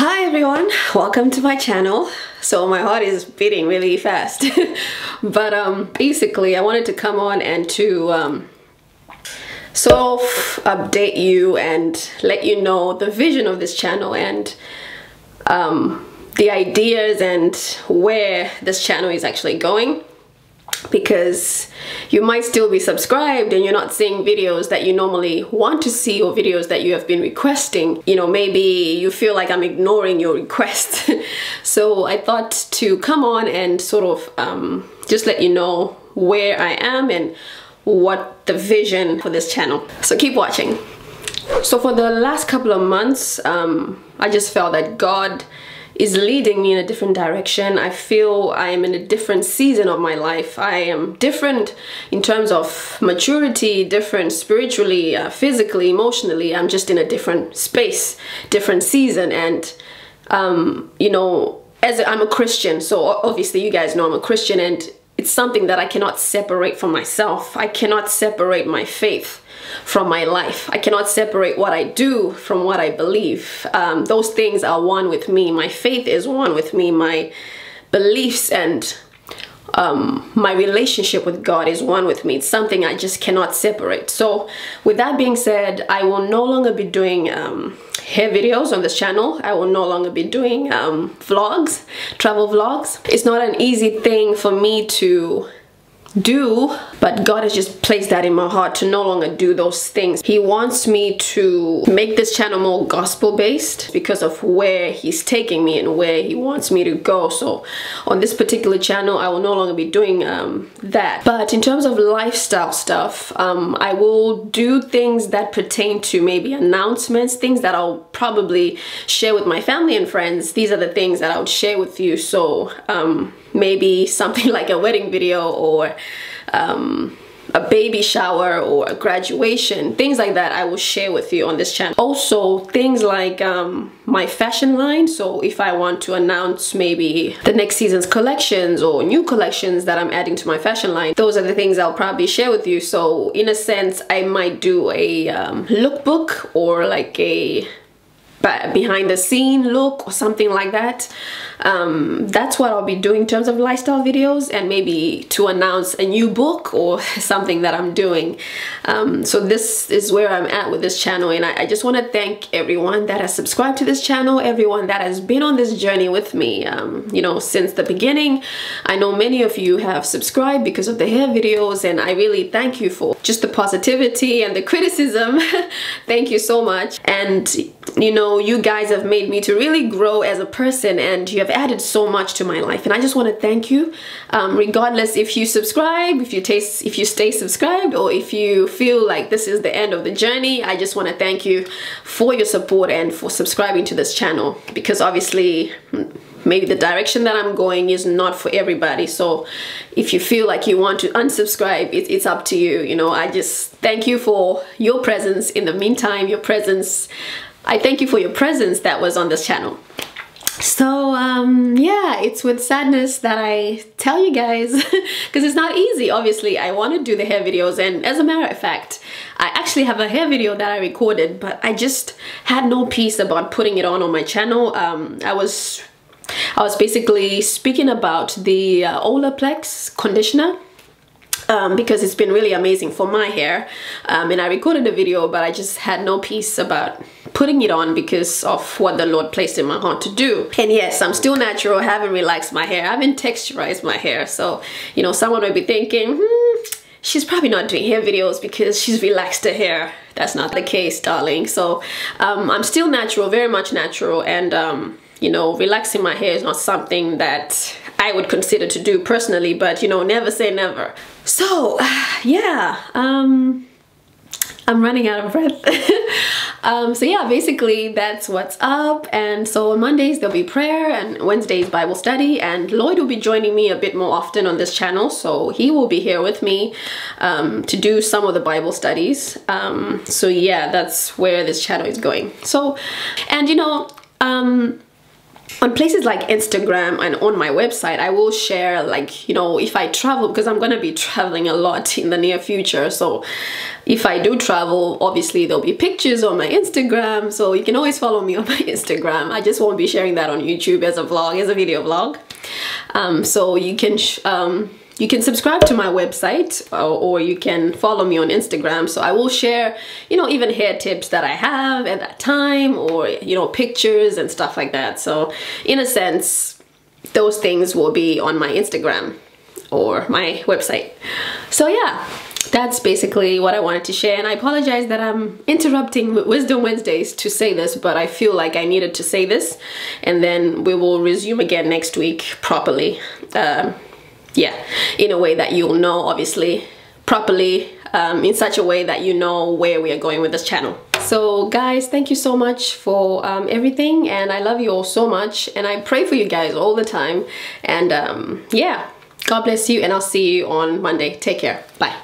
Hi everyone, welcome to my channel. So my heart is beating really fast but basically I wanted to come on and to sort of update you and let you know the vision of this channel and the ideas and where this channel is actually going, because you might still be subscribed and you're not seeing videos that you normally want to see or videos that you have been requesting. You know, maybe you feel like I'm ignoring your request. So I thought to come on and sort of just let you know where I am and what the vision for this channel. So keep watching. So for the last couple of months, I just felt that God is leading me in a different direction. I feel I am in a different season of my life. I am different in terms of maturity, different spiritually, physically, emotionally. I'm just in a different space, different season. And you know, as I'm a Christian, so obviously you guys know I'm a Christian, and it's something that I cannot separate from myself. I cannot separate my faith from my life. I cannot separate what I do from what I believe. Those things are one with me. My faith is one with me. My beliefs and my relationship with God is one with me. It's something I just cannot separate. So with that being said, I will no longer be doing hair videos on this channel. I will no longer be doing vlogs, travel vlogs. It's not an easy thing for me to do, but God has just placed that in my heart to no longer do those things. He wants me to make this channel more gospel based because of where He's taking me and where He wants me to go. So on this particular channel I will no longer be doing that. But in terms of lifestyle stuff, I will do things that pertain to maybe announcements, things that I'll probably share with my family and friends. These are the things that I would share with you. So maybe something like a wedding video or a baby shower or a graduation, things like that I will share with you on this channel. Also things like my fashion line. So if I want to announce maybe the next season's collections or new collections that I'm adding to my fashion line, those are the things I'll probably share with you. So in a sense I might do a lookbook or like a behind the scene look or something like that. That's what I'll be doing in terms of lifestyle videos, and maybe to announce a new book or something that I'm doing. So this is where I'm at with this channel, and I just want to thank everyone that has subscribed to this channel, everyone that has been on this journey with me, you know, since the beginning. I know many of you have subscribed because of the hair videos, and I really thank you for just the positivity and the criticism. Thank you so much. And you know, you guys have made me to really grow as a person, and you have added so much to my life, and I just want to thank you. Regardless if you subscribe, if you stay subscribed, or if you feel like this is the end of the journey, I just want to thank you for your support and for subscribing to this channel, because obviously maybe the direction that I'm going is not for everybody. So if you feel like you want to unsubscribe, it's up to you. You know, I just thank you for your presence in the meantime, your presence. I thank you for your presence that was on this channel. So yeah, it's with sadness that I tell you guys, because it's not easy. Obviously I want to do the hair videos, and as a matter of fact I actually have a hair video that I recorded, but I just had no peace about putting it on my channel. I was basically speaking about the Olaplex conditioner, because it's been really amazing for my hair, and I recorded a video, but I just had no peace about putting it on because of what the Lord placed in my heart to do. And yes, I'm still natural. I haven't relaxed my hair, I haven't texturized my hair. So you know, someone might be thinking, she's probably not doing hair videos because she's relaxed her hair. That's not the case, darling. So I'm still natural, very much natural, and you know, relaxing my hair is not something that I would consider to do personally, but you know, never say never. So yeah, I'm running out of breath. So yeah, basically that's what's up. And so on Mondays there'll be prayer, and Wednesdays Bible study, and Lloyd will be joining me a bit more often on this channel, so he will be here with me to do some of the Bible studies. So yeah, that's where this channel is going. So, and you know, on places like Instagram and on my website, I will share, like, you know, if I travel, because I'm gonna be traveling a lot in the near future. So if I do travel, obviously there'll be pictures on my Instagram, so you can always follow me on my Instagram. I just won't be sharing that on YouTube as a vlog, as a video vlog. So you can subscribe to my website, or you can follow me on Instagram. So I will share, you know, even hair tips that I have at that time, or, you know, pictures and stuff like that. So in a sense, those things will be on my Instagram or my website. So yeah, that's basically what I wanted to share. And I apologize that I'm interrupting Wisdom Wednesdays to say this, but I feel like I needed to say this, and then we will resume again next week properly. Yeah, in a way that you'll know, obviously, properly, in such a way that you know where we are going with this channel. So guys, thank you so much for everything, and I love you all so much, and I pray for you guys all the time. And yeah, God bless you, and I'll see you on Monday. Take care. Bye.